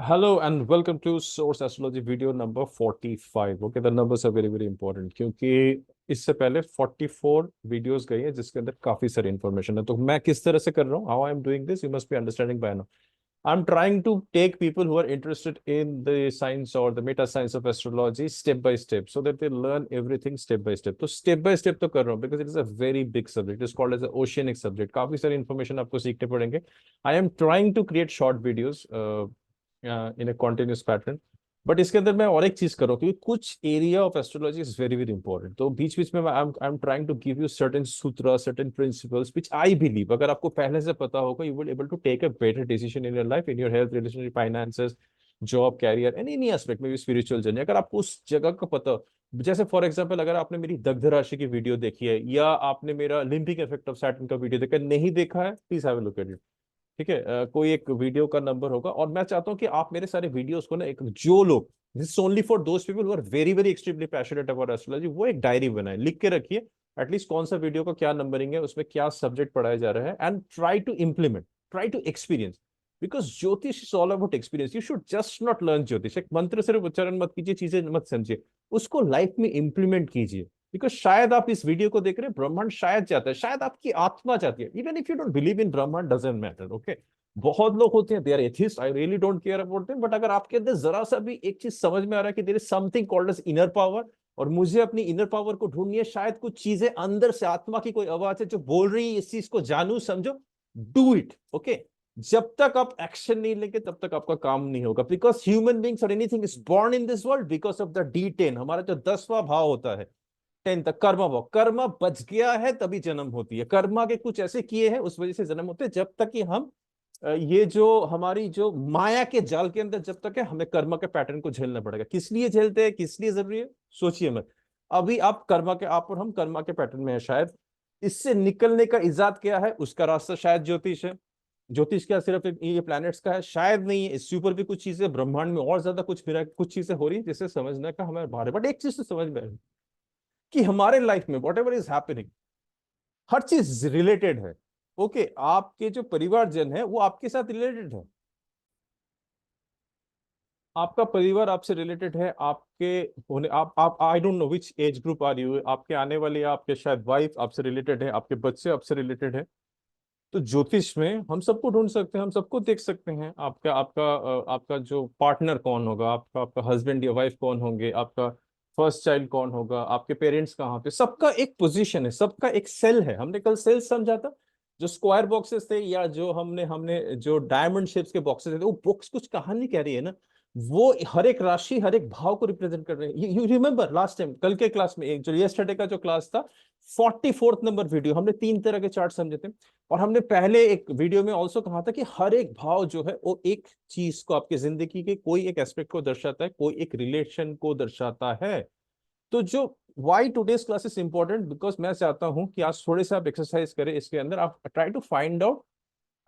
Hello and welcome to Source Astrology video number 45. Okay, the numbers are very very important क्योंकि इससे पहले 44 videos गई है जिसके अंदर काफी सारी इंफॉर्मेशन है। तो मैं किस तरह से कर रहा हूँ, how I am doing this, you must be understanding by now. I am trying to take people who are interested in the science और the meta science of astrology step by step so that they learn everything step by step. तो step by step तो कर रहा हूँ because it is a very big subject, it is called as a oceanic subject. काफी सारी information आपको सीखने पड़ेंगे। I am trying to create short videos in a continuous pattern. But इसके अंदर मैं और एक चीज कर रहा हूँ क्योंकि कुछ area of astrology is very very important. तो बीच बीच में I am trying to give you certain sutra, certain principles which I believe अगर आपको पहले से पता होगा you will able to take a better decision in your life, in your health, relationship, finances, job, career and any aspect में भी, spiritual journey. अगर आपको उस जगह का पता हो, जैसे फॉर एग्जाम्पल अगर आपने मेरी दग्ध राशि की वीडियो देखी है या आपने मेरा लिम्बिक इफेक्ट ऑफ सैटर्न का वीडियो देखा, नहीं देखा है please have a look at it. ठीक है, कोई एक वीडियो का नंबर होगा और मैं चाहता हूं कि आप मेरे सारे वीडियोस को ना, एक जो लोग, this only for those people who are very very extremely passionate about astrology, वो एक डायरी बनाए, लिख के रखिए एटलीस्ट कौन सा वीडियो का क्या नंबरिंग है, उसमें क्या सब्जेक्ट पढ़ाया जा रहा है, and try to implement, try to experience. Because jyotish is all about experience. You should just not learn jyotish, एक मंत्र सिर्फ उच्चारण मत कीजिए, चीजें मत समझिए, उसको लाइफ में इंप्लीमेंट कीजिए। बिकॉज शायद आप इस वीडियो को देख रहे हैं, ब्रह्मांड शायद चाहता है, शायद आपकी आत्मा चाहती है, even if you don't believe in ब्रह्मांड डजंट मैटर। ओके, बहुत लोग होते हैं they are atheist, I really don't care about them, but अगर आपके अंदर जरा सा भी एक चीज समझ में आ रहा है कि there is something called as inner power और मुझे अपनी इनर पावर को ढूंढनी है, शायद कुछ चीजें अंदर से आत्मा की कोई आवाज है जो बोल रही है इस चीज को जानू समझो, डू इट। ओके, जब तक आप एक्शन नहीं लेंगे तब तक आपका काम नहीं होगा। बिकॉज ह्यूमन बींग्स और anything is born in this world because of the D10, हमारा जो 10वां भाव होता है, 10 तक कर्मा भाव, कर्मा बच गया है तभी जन्म होती है, कर्मा के कुछ ऐसे किए हैं उस वजह से जन्म होते हैं। जब तक कि हम ये जो हमारी जो माया के जाल के अंदर जब तक है, हमें कर्मा के पैटर्न को झेलना पड़ेगा। किस लिए झेलते हैं, किस लिए जरूरी है, सोचिए मत। अभी आप कर्मा के, आप और हम कर्मा के पैटर्न में है, शायद इससे निकलने का इजाद क्या है, उसका रास्ता शायद ज्योतिष है। ज्योतिष क्या सिर्फ ये प्लैनेट्स का है, शायद नहीं है, इससे ऊपर भी कुछ चीजें ब्रह्मांड में और ज्यादा कुछ मेरा कुछ चीजें हो रही है जिससे समझने का हमारे बाहर है। बट एक चीज तो समझ में है कि हमारे लाइफ में वॉट एवर इज हैपनिंग, हर चीज रिलेटेड है। ओके, आपके जो परिवारजन है वो आपके साथ रिलेटेड है, आपका परिवार आपसे रिलेटेड है, आपके होने आप I don't know which age group are you, आपके आने वाले आपके शायद वाइफ आपसे रिलेटेड है, आपके बच्चे आपसे रिलेटेड है। तो ज्योतिष में हम सबको ढूंढ सकते हैं, हम सबको देख सकते हैं। आपका आपका आपका जो पार्टनर कौन होगा, आपका आपका हस्बैंड या वाइफ कौन होंगे, आपका फर्स्ट चाइल्ड कौन होगा, आपके पेरेंट्स कहाँ पे, सबका एक पोजीशन है, सबका एक सेल है। हमने कल सेल समझा था, जो स्क्वायर बॉक्सेस थे या जो हमने हमने जो डायमंड शेप्स के बॉक्सेस थे, वो बॉक्स कुछ कहानी कह रही है ना, वो हर एक राशि हर एक भाव को रिप्रेजेंट कर रहे हैं। यू रिमेंबर लास्ट टाइम, कल के क्लास में, एक जो यस्टरडे का जो क्लास था, 44th नंबर वीडियो, हमने 3 तरह के चार्ट समझे थे। और हमने पहले एक वीडियो में ऑल्सो कहा था कि हर एक भाव जो है वो एक चीज को, आपकी जिंदगी के कोई एक एस्पेक्ट को दर्शाता है, कोई एक रिलेशन को दर्शाता है। तो जो why today's class is important, because मैं चाहता हूं कि आज थोड़े से आप एक्सरसाइज करें, इसके अंदर आप try to find out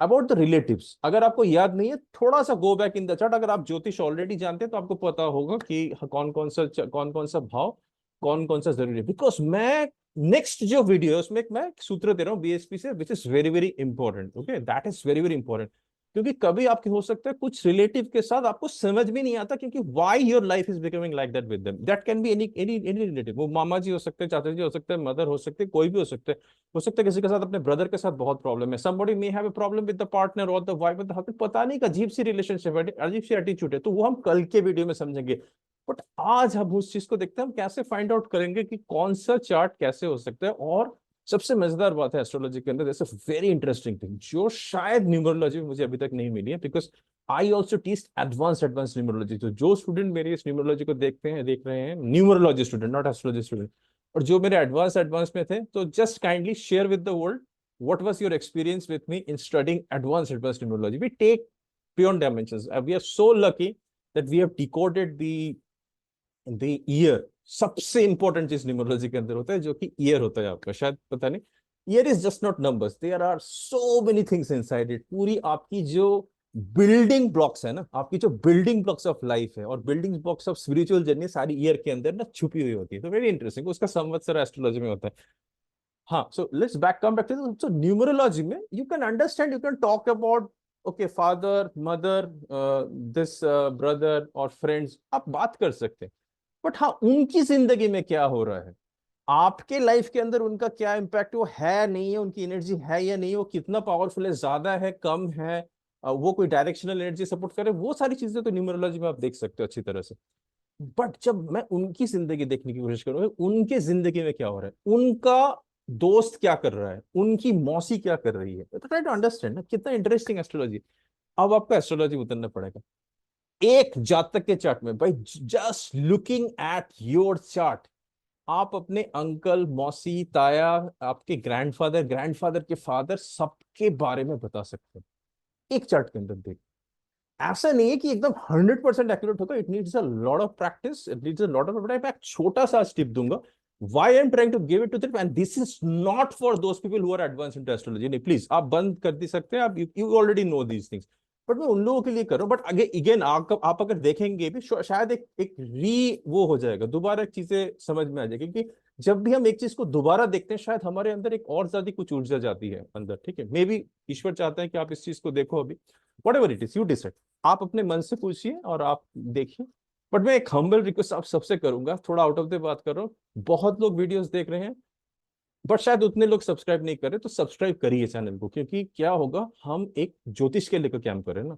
about the relatives. अगर आपको याद नहीं है, थोड़ा सा go back in the chart. अगर आप ज्योतिष ऑलरेडी जानते हैं तो आपको पता होगा कि कौन कौन सा भाव, कौन कौन सा जरूरी है। बिकॉज मैं नेक्स्ट जो वीडियो है उसमें मैं एक सूत्र दे रहा हूँ BSP से, which is very very important. Okay, that is very very important. क्योंकि कभी आपके हो सकता है कुछ रिलेटिव के साथ आपको समझ भी नहीं आता, क्योंकि why your life is becoming like that with them. That can be any any any relative, वो मामा जी हो सकते हैं, चाचा जी हो सकते हैं, मदर हो सकते हैं, कोई भी हो सकते हैं। हो सकता है किसी के साथ, अपने ब्रदर के साथ बहुत प्रॉब्लम है, somebody may have a problem with the partner or the wife, पता नहीं, का अजीब सी रिलेशनशिप है, अजीब सी एटीट्यूड है, तो वो हम कल के वीडियो में समझेंगे। बट आज हम उस चीज को देखते हैं, हम कैसे फाइंड आउट करेंगे कि कौन सा चार्ट कैसे हो सकता है। और सबसे मजेदार बात है एस्ट्रोलॉजी के अंदर, जैसे वेरी इंटरेस्टिंग थिंग जो शायद न्यूमरोलॉजी में मुझे अभी तक नहीं मिली है, because I also teach advance numerology. तो जो स्टूडेंट मेरी इस न्यूमरोलॉजी को देखते हैं, देख रहे हैं, numerology student, not astrology student, और जो मेरे एडवांस में थे, तो just kindly share with the world what was your experience with me in studying advanced numerology. We take beyond dimensions. We are so lucky that we have decoded the year. सबसे important चीज numerology के अंदर होता है जो कि year होता है आपका, शायद पता नहीं। Year is just not numbers, there are so many things inside it. पूरी आपकी जो बिल्डिंग ब्लॉक्स है ना, आपकी जो बिल्डिंग ब्लॉक्स ऑफ लाइफ है और building blocks of spiritual journey, सारी ईयर के अंदर ना छुपी हुई होती है। तो वेरी इंटरेस्टिंग, उसका संवत्सर एस्ट्रोलॉजी में होता है। हाँ, so let's back come back to this. So numerology में you can understand, you can talk about okay father mother this brother और फ्रेंड्स आप बात कर सकते हैं, बट हाँ उनकी जिंदगी में क्या हो रहा है, आपके लाइफ के अंदर उनका क्या इम्पैक्ट वो है नहीं है, उनकी एनर्जी है या नहीं, वो कितना पावरफुल है, ज्यादा है कम है, वो कोई डायरेक्शनल एनर्जी सपोर्ट करे, वो सारी चीजें तो न्यूमरोलॉजी में आप देख सकते हो अच्छी तरह से। बट जब मैं उनकी जिंदगी देखने की कोशिश करूंगा, उनके जिंदगी में क्या हो रहा है, उनका दोस्त क्या कर रहा है, उनकी मौसी क्या कर रही है, तो ट्राई टू अंडरस्टैंड ना कितना इंटरेस्टिंग एस्ट्रोलॉजी। अब आपको एस्ट्रोलॉजी उतरना पड़ेगा एक जातक के चार्ट में भाई, just looking at your chart आप अपने अंकल मौसी ताया, आपके ग्रैंडफादर ग्रैंडफादर के फादर सबके बारे में बता सकते हैं एक चार्ट के अंदर देख। ऐसा नहीं है कि एकदम 100% एक्यूरेट होगा, it needs a lot of practice, it needs a lot of, मैं एक छोटा सा टिप दूंगा why I am trying to give it to this, and this is not for those people who are advance in astrology, नहीं please आप बंद कर दी सकते हैं, आप you already know these things, but मैं उन लोगों के लिए कर रहा हूं। बट अगेन आप अगर देखेंगे भी शायद एक री वो हो जाएगा, दोबारा चीजें समझ में आ जाएगी, क्योंकि जब भी हम एक चीज को दोबारा देखते हैं शायद हमारे अंदर एक और ज्यादा कुछ ऊर्जा जाती है अंदर, ठीक है, मे बी ईश्वर चाहता है कि आप इस चीज को देखो अभी, what ever it is you decide, आप अपने मन से पूछिए और आप देखिए। बट मैं एक हम्बल रिक्वेस्ट आप सबसे करूंगा, थोड़ा आउट ऑफ द बात कर रहा हूँ, बहुत लोग वीडियोस देख रहे हैं बट शायद उतने लोग सब्सक्राइब नहीं कर रहे, तो सब्सक्राइब करिए चैनल को, क्योंकि क्या होगा, हम एक ज्योतिष के लेकर काम करें ना,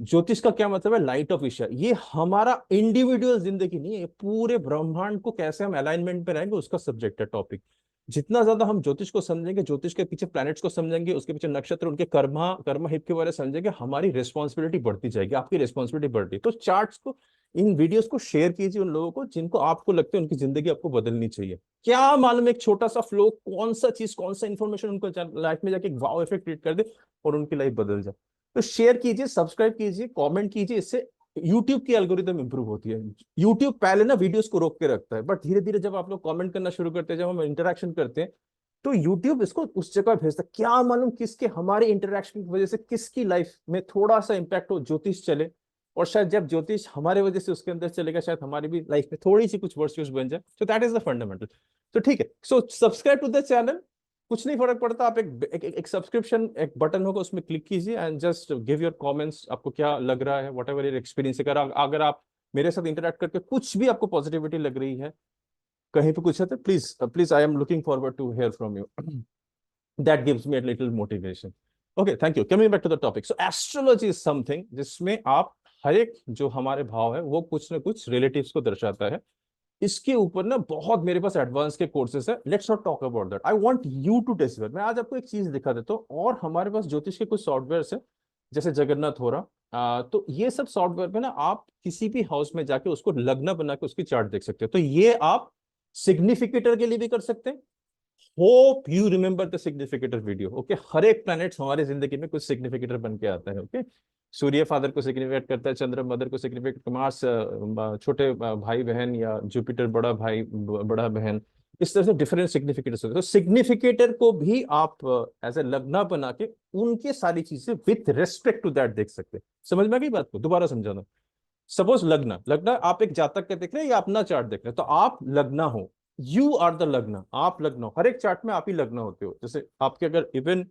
ज्योतिष का क्या मतलब है, लाइट ऑफ ईश्वर, ये हमारा इंडिविजुअल जिंदगी नहीं है, ये पूरे ब्रह्मांड को कैसे हम अलाइनमेंट पे रहेंगे उसका सब्जेक्ट है, टॉपिक। जितना ज्यादा हम ज्योतिष को समझेंगे, ज्योतिष के पीछे प्लैनेट्स को समझेंगे, उसके पीछे नक्षत्र उनके कर्मा कर्म हित के बारे में समझेंगे, हमारी रिस्पॉन्सिबिलिटी बढ़ती जाएगी, आपकी रिस्पॉन्सिबिलिटी बढ़ती है। तो चार्ट्स को, इन वीडियोस को शेयर कीजिए उन लोगों को जिनको आपको लगता है उनकी जिंदगी आपको बदलनी चाहिए। क्या मालूम एक छोटा सा फ्लो, कौन सा चीज, कौन सा इंफॉर्मेशन उनको लाइफ में जाके एक वाव इफेक्ट क्रिएट कर दे और उनकी लाइफ बदल जाए। तो शेयर कीजिए, सब्सक्राइब कीजिए, कमेंट कीजिए, इससे यूट्यूब की एल्गोरिदम इंप्रूव होती है। यूट्यूब पहले ना वीडियोस को रोक के रखता है, बट धीरे धीरे जब आप लोग कमेंट करना शुरू करते हैं, जब हम इंटरेक्शन करते हैं, तो यूट्यूब इसको उस जगह भेजता है। क्या मालूम किसके, हमारे इंटरेक्शन की वजह से किसकी लाइफ में थोड़ा सा इंपैक्ट हो, ज्योतिष चले, और शायद जब ज्योतिष हमारे वजह से उसके अंदर चलेगा, शायद हमारी भी लाइफ में थोड़ी सी कुछ वर्चुअस बन जाए। तो दैट इज द फंडामेंटल। तो ठीक है, so subscribe to the channel, कुछ नहीं फर्क पड़ता, आप एक सब्सक्रिप्शन एक बटन होगा उसमें क्लिक कीजिए and just give your comments, आपको क्या लग रहा है, वट एवर योर एक्सपीरियंस, अगर आप मेरे साथ इंटरेक्ट करके कुछ भी आपको पॉजिटिविटी लग रही है, कहीं पे कुछ है, तो please please I am looking forward to hear from you, that gives me a little motivation. Okay, thank you. Coming back to the topic, so astrology is something जिसमें आप हर एक जो हमारे भाव है वो कुछ ना कुछ रिलेटिव्स को दर्शाता है। इसके ऊपर ना बहुत मेरे पास एडवांस के कोर्सेस है, let's not talk about that, I want you to discover. मैं आज आपको एक चीज दिखा देता हूँ, और हमारे पास ज्योतिष के कुछ सॉफ्टवेयर है, जैसे जगन्नाथ हो रहा, तो ये सब सॉफ्टवेयर पे ना आप किसी भी हाउस में जाके उसको लग्न बना के उसकी चार्ट देख सकते हो। तो ये आप सिग्निफिकेटर के लिए भी कर सकते हैं। Hope you remember the significator video, okay. हर एक प्लैनेट हमारी जिंदगी में कुछ सिग्निफिकेटर बन के आता है, ओके। सूर्य फादर को सिग्निफिकेट करता है, चंद्र मदर को सिग्निफिकेट, मार्स छोटे भाई बहन, या जुपिटर बड़ा भाई बड़ा बहन, इस तरह से डिफरेंट सिग्निफिकेटर्स होते हैं। तो सिग्निफिकेटर को भी आप एज ए लग्ना बना के उनके सारी चीजें विथ रेस्पेक्ट टू दैट देख सकते हैं। समझ में आ गई बात को, दोबारा समझाना। सपोज लग्न, लग्न आप एक जातक का देख रहे हैं या अपना चार्ट देख रहे हैं, तो आप लग्ना हो, यू आर द लग्न, आप लग्न हो, हर एक चार्ट में आप ही लग्न होते हो। जैसे आपके अगर इवन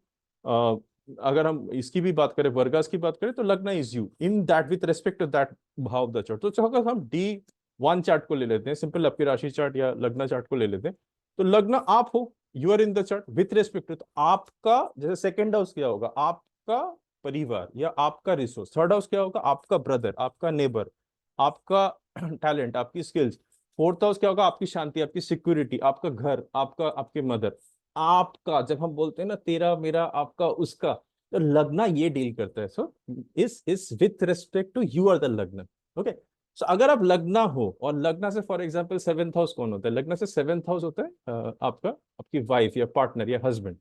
अगर हम इसकी भी बात करें, वर्गास की बात करें, तो lagna is you in that with respect to that bhava of the chart. तो चाहो हम D1 चार्ट को ले लेते हैं, सिंपल आपकी राशि चार्ट या लग्न चार्ट को ले लेते हैं, तो लग्न आप हो, you are in the chart with respect to, तो आपका जैसे सेकंड हाउस क्या होगा, आपका परिवार या आपका रिसोर्स, थर्ड हाउस क्या होगा, आपका ब्रदर, आपका नेबर, आपका टैलेंट, आपकी स्किल्स, फोर्थ हाउस क्या होगा, आपकी शांति, आपकी सिक्योरिटी, आपका घर, आपका आपके मदर, आपका जब हम बोलते हैं ना तेरा मेरा आपका उसका, तो लग्ना ये डील करता है। सो इस with respect to you are the lagna, okay. So अगर आप लग्ना हो, और लग्ना से फॉर एग्जांपल सेवेंथ हाउस कौन होता है, लग्ना से सेवेंथ हाउस होता है आपका, आपकी वाइफ या पार्टनर या हस्बैंड।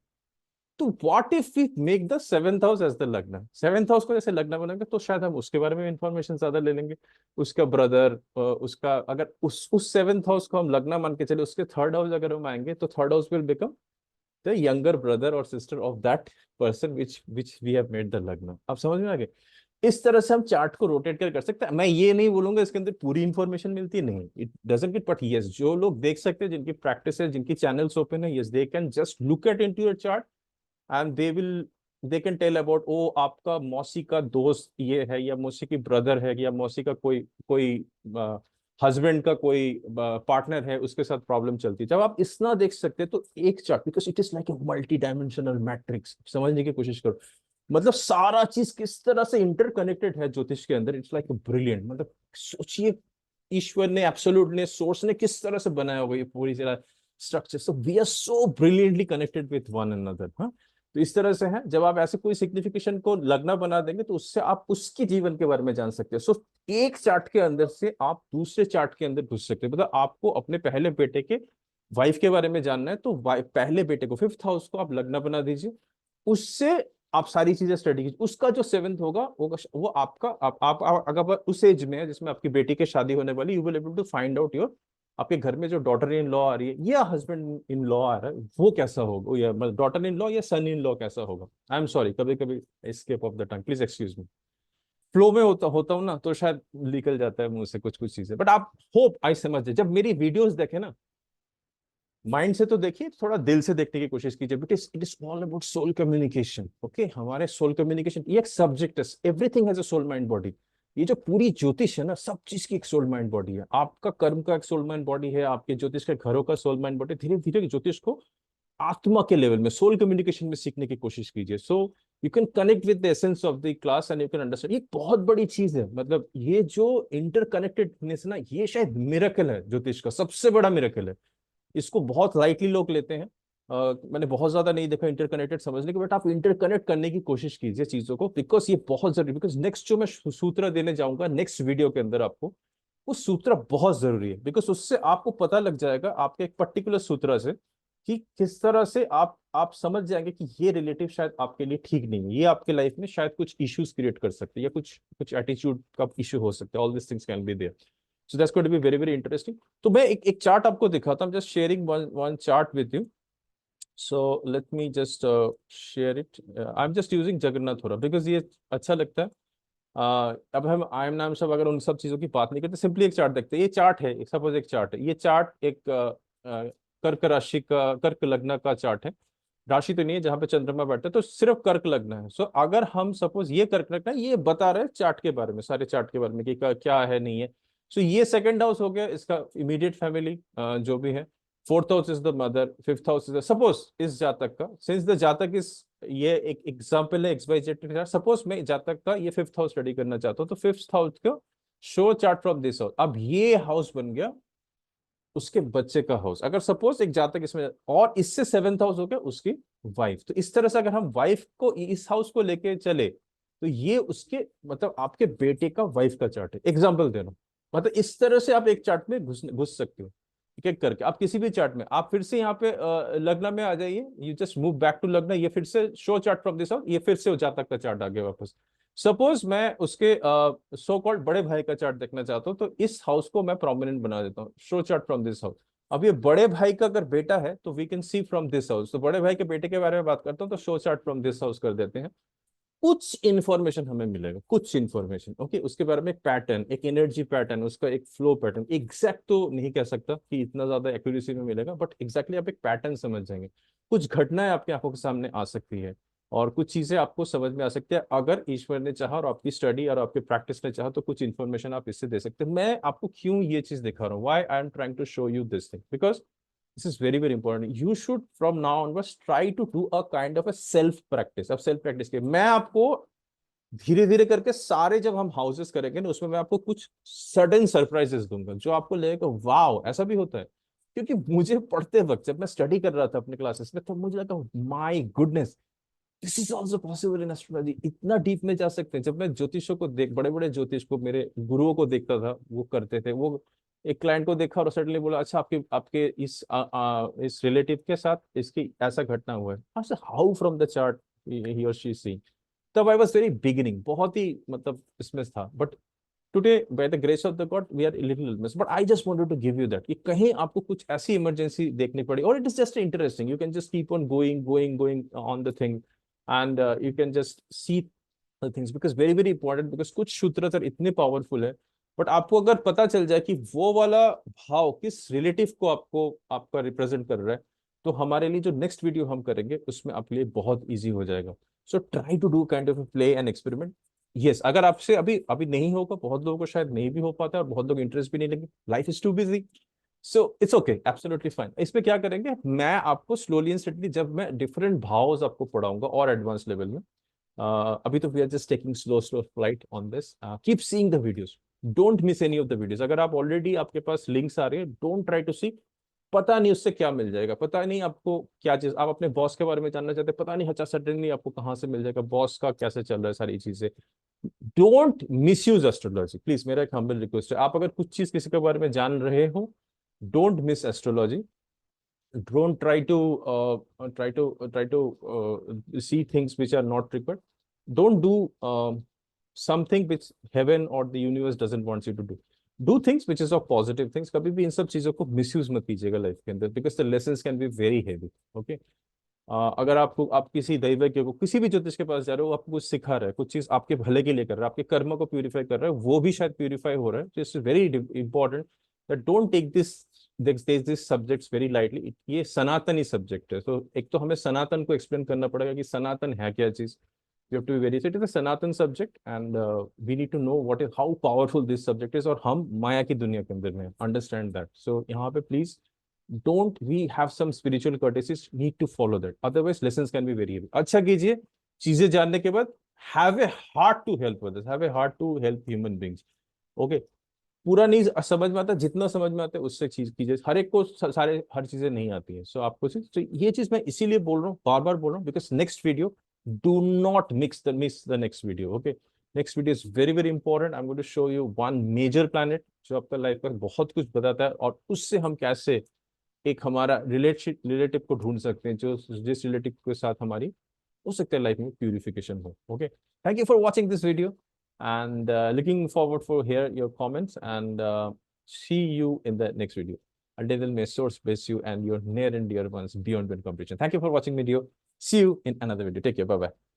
तो what if we make the seventh house as the lagna, seventh house को जैसे लग्न बनाएंगे, तो शायद हम उसके बारे में इंफॉर्मेशन ज्यादा ले लेंगे, उसका ब्रदर, उसका, अगर उस सेवेंथ हाउस को हम लग्न मान के चले, उसके थर्ड हाउस अगर हम आएंगे, तो third house will become the younger brother और sister of that person which we have made the lagna. आप समझ में आ गए? इस तरह से हम चार्ट को रोटेट कर सकते हैं। मैं ये नहीं बोलूंगा इसके अंदर पूरी इंफॉर्मेशन मिलती है, नहीं, it doesn't get, but yes, जो लोग देख सकते हैं, जिनकी प्रैक्टिस है, जिनकी चैनल्स ओपन है, yes they can just look at into your chart and they will they can tell about, ओ आपका मौसी का दोस्त ये है, या मौसी की ब्रदर है, या मौसी का कोई कोई हस्बैंड का कोई पार्टनर है, उसके साथ प्रॉब्लम चलती है। जब आप इतना देख सकते हैं तो एक chart, because it is like a multi dimensional matrix, समझने की कोशिश करो। मतलब सारा चीज किस तरह से इंटरकनेक्टेड है ज्योतिष के अंदर, इट्स लाइक ब्रिलियंट। मतलब सोचिए, ईश्वर ने, एब्सोल्यूट ने, सोर्स ने किस तरह से बनाया होगा ये पूरी तरह structure. So we are so brilliantly connected with one another. हाँ, तो इस तरह से है, जब आप ऐसे कोई सिग्निफिकेशन को लगना बना देंगे तो उससे आप उसके जीवन के बारे में जान सकते हो। सो एक चार्ट के अंदर से आप दूसरे चार्ट के अंदर घुस सकते हो। मतलब आपको अपने पहले बेटे के वाइफ के बारे में जानना है तो पहले बेटे को, फिफ्थ हाउस को आप लगना बना दीजिए, उससे आप सारी चीजें स्टडी कीजिए। उसका जो सेवंथ होगा वो आपका, आप अगर उस एज में है जिसमें आपकी बेटी की शादी होने वाली, you will able to find out your, आपके घर में जो डॉटर इन लॉ आ रही है या हस्बैंड इन लॉ आ रहा है वो कैसा होगा, या डॉटर इन लॉ या सन इन लॉ कैसा होगा। आई एम सॉरी, कभी कभी scape of the tongue, please excuse me. Flow में होता हूँ ना, तो शायद निकल जाता है मुंह से कुछ कुछ चीजें, बट आप होप आई समझ जाए। जब मेरी वीडियोस देखे ना, माइंड से तो देखिए, थोड़ा दिल से देखने की कोशिश कीजिए, because it is all about soul communication. Okay, हमारे सोल कम्युनिकेशन ये एक सब्जेक्ट है। Everything has a soul mind body. ये जो पूरी ज्योतिष है ना, सब चीज की एक सोल माइंड बॉडी है। आपका कर्म का एक सोल माइंड बॉडी है, आपके ज्योतिष के घरों का सोल माइंड बॉडी। धीरे धीरे ज्योतिष को आत्मा के लेवल में, सोल कम्युनिकेशन में सीखने की कोशिश कीजिए। So you can connect with the essence of the class and you can understand. ये बहुत बड़ी चीज है। मतलब ये जो इंटरकनेक्टेडनेस ना, ये शायद मिरेकल है ज्योतिष का, सबसे बड़ा मिरेकल है। इसको बहुत लाइटली लोग लेते हैं। मैंने बहुत ज्यादा नहीं देखा इंटरकनेक्टेड समझने के, बट आप इंटरकनेक्ट करने की कोशिश कीजिए चीजों को, बिकॉज ये बहुत जरूरी। बिकॉज नेक्स्ट जो मैं सूत्र देने जाऊंगा नेक्स्ट वीडियो के अंदर आपको, वो सूत्र बहुत जरूरी है। बिकॉज उससे आपको पता लग जाएगा आपके एक पर्टिकुलर सूत्र से कि किस तरह से आप समझ जाएंगे कि ये रिलेटिव शायद आपके लिए ठीक नहीं है, ये आपके लाइफ में शायद कुछ इश्यूज क्रिएट कर सकते हैं, या कुछ कुछ एटीट्यूड का इशू हो सकता है। All this things can be there. So that's going to be very very interesting. तो मैं एक चार्ट आपको दिखाता हूँ, just sharing one chart with you. So let me just share it. I am just using Jagannath थोड़ा, because ये अच्छा लगता है। अब हम आई एम नाम सब अगर उन सब चीजों की बात नहीं करते, सिंपली एक चार्ट देखते हैं। ये चार्ट है, सपोज एक चार्ट है, ये चार्ट एक कर्क राशि का, कर्क लग्न का चार्ट है। राशि तो नहीं है जहां पे चंद्रमा बैठता है, तो सिर्फ कर्क लग्न है। सो अगर हम सपोज ये कर्क लग्न है, ये बता रहे हैं चार्ट के बारे में, सारे चार्ट के बारे में कि क्या है नहीं है। सो ये सेकंड हाउस हो गया इसका इमीडिएट फैमिली जो भी है। Fourth house is the mother, fifth house is suppose इस जातक का, सिंस द जातक इज, ये एक एग्जाम्पल है एक्स वाई जेड। सपोज मैं जातक का ये फिफ्थ हाउस स्टडी करना चाहता हूँ, तो फिफ्थ हाउस का show chart from this house. अब ये हाउस बन गया उसके बच्चे का हाउस, अगर सपोज एक जातक इसमें, और इससे सेवेंथ हाउस हो गया उसकी वाइफ। तो इस तरह से अगर हम वाइफ को इस हाउस को लेके चले, तो ये उसके, मतलब आपके बेटे का वाइफ का चार्ट है। एग्जाम्पल दे रहा हूं। मतलब इस तरह से आप एक चार्ट में घुस घुस सकते हो, एक एक करके। आप किसी भी चार्ट में, आप फिर से यहाँ पे लग्न में आ जाइए, you just move back to lagna, ये फिर से show chart from this house, ये फिर से जातक का चार्ट आ गया वापस। सपोज मैं उसके सो कॉल्ड बड़े भाई का चार्ट देखना चाहता हूँ, तो इस हाउस को मैं प्रोमिनेंट बना देता हूँ, show chart from this house. अब ये बड़े भाई का अगर बेटा है तो we can see from this house, तो बड़े भाई के बेटे के बारे में बात करता हूँ तो show chart from this house कर देते हैं। कुछ इंफॉर्मेशन हमें मिलेगा, कुछ इंफॉर्मेशन। ओके, उसके बारे में एक पैटर्न, एक एनर्जी पैटर्न, उसका एक फ्लो पैटर्न। एग्जैक्ट तो नहीं कह सकता कि इतना ज्यादा एक्यूरेसी में मिलेगा, बट एग्जैक्टली आप एक पैटर्न समझ जाएंगे। कुछ घटनाएं आपकी आंखों के सामने आ सकती है, और कुछ चीजें आपको समझ में आ सकती है। अगर ईश्वर ने चाहा और आपकी स्टडी और आपकी प्रैक्टिस ने चाहा, तो कुछ इन्फॉर्मेशन आप इससे दे सकते हैं। मैं आपको क्यों ये चीज दिखा रहा हूँ, why I am trying to show you this thing, because this is very very important. You should from now onwards try to do a kind of a self practice. अब self practice के मैं आपको धीरे धीरे करके सारे जब हम हाउसेस करेंगे ना, उसमें मैं आपको कुछ सडन सरप्राइजेस दूंगा जो आपको लगेगा वाओ ऐसा भी होता है। क्योंकि मुझे पढ़ते वक्त जब मैं स्टडी कर रहा था अपने क्लासेस में, तो मुझे लगा my goodness, this is also possible in astrology. इतना डीप में जा सकते हैं। जब मैं ज्योतिषों को देख, बड़े बड़े ज्योतिष को, मेरे गुरुओं को देखता था वो करते थे, वो एक क्लाइंट को देखा और सडनली बोला अच्छा आपके आपके इस रिलेटिव के साथ इसकी ऐसा घटना हुआ है। हाउ फ्रॉम द चार्ट ही और शी सी। तब आई वॉज वेरी बिगिनिंग, बहुत ही मतलब इसमें था। But today by the grace of the God we are little miss, but I just wanted to give you that कि कहीं आपको कुछ ऐसी इमरजेंसी देखनी पड़ी, और it is just interesting, you can just keep on going going going on the thing, and you can just see the things, because very very important. Because कुछ सूत्र इतने पावरफुल है, बट आपको अगर पता चल जाए कि वो वाला भाव किस रिलेटिव को आपको आपका रिप्रेजेंट कर रहा है, तो हमारे लिए जो नेक्स्ट वीडियो हम करेंगे उसमें आपके लिए बहुत ईजी हो जाएगा। So try to do kind of play and experiment. Yes, अगर आपसे अभी अभी नहीं होगा, बहुत लोगों को शायद नहीं भी हो पाता, और बहुत लोग इंटरेस्ट भी नहीं लेंगे, life is too busy. So it's okay, absolutely fine. इसमें क्या करेंगे, मैं आपको स्लोली एंड स्टेडली, जब मैं डिफरेंट भाव आपको पढ़ाऊंगा और एडवांस लेवल में, अभी तो we are just taking slow slow flight on this. Keep seeing the videos, don't miss any of the videos. अगर आप ऑलरेडी आपके पास लिंक्स आ रहे हैं, डोंट ट्राई टू सी। पता नहीं उससे क्या मिल जाएगा, पता नहीं आपको क्या चीज, आप अपने बॉस के बारे में जानना चाहते हैं, पता नहीं अच्छा सडनली आपको कहाँ से मिल जाएगा, बॉस का कैसे चल रहा है, सारी चीजें। Don't miss use astrology please, मेरा एक हम्बल रिक्वेस्ट है। आप अगर कुछ चीज किसी के बारे में जान रहे हो, don't miss astrology. Don't try to see things which are not required. Don't do something which heaven or the universe doesn't want you to do. Do things which is of positive things. कभी भी इन सब चीजों को misuse मत कीजिएगा life के अंदर, because the lessons can be very heavy. Okay, अगर आपको, आप किसी दैवज्ञ को, किसी भी ज्योतिष के पास जा रहे हो, आपको कुछ सिखा रहा है, कुछ चीज आपके भले के लिए कर रहा है, आपके कर्म को प्यूरिफाई कर रहा है, वो भी शायद प्यूरिफाई हो रहा है। तो it's very important that don't take this subjects very lightly. ये सनातनी सब्जेक्ट है, तो एक तो हमें सनातन को एक्सप्लेन करना पड़ेगा कि सनातन है क्या चीज। You have to be very, it is a Sanatan subject, and we need to know what is, how powerful this subject is, और हम माया की दुनिया के अंदर में अंडरस्टैंड दैट। सो यहाँ पे please don't we have some spiritual courtesies, need to follow that, otherwise lessons can be very heavy। अच्छा कीजिए चीजें जानने के बाद, have a heart to help others, have a heart to help human beings। Okay, पूरा नहीं समझ में आता, जितना समझ में आता है उससे चीज कीजिए। हर एक को सारे हर चीजें नहीं आती है, सो आपको तो ये चीज मैं इसीलिए बोल रहा हूँ, बार बार बोल रहा हूँ, because next video, do not miss the next video. Okay, next video is very very important. I am going to show you one major planet जो आपका लाइफ का बहुत कुछ बताता है, और उससे हम कैसे एक हमारा रिलेटिव को ढूंढ सकते हैं, जो जिस रिलेटिव के साथ हमारी हो सकता है लाइफ में प्यूरिफिकेशन हो। Okay, thank you for watching this video, and looking forward for hear your comments, and see you in the next video. Until then, may source bless you and your near and dear ones beyond comprehension. Thank you for watching video. See you in another video. Take care. Bye bye.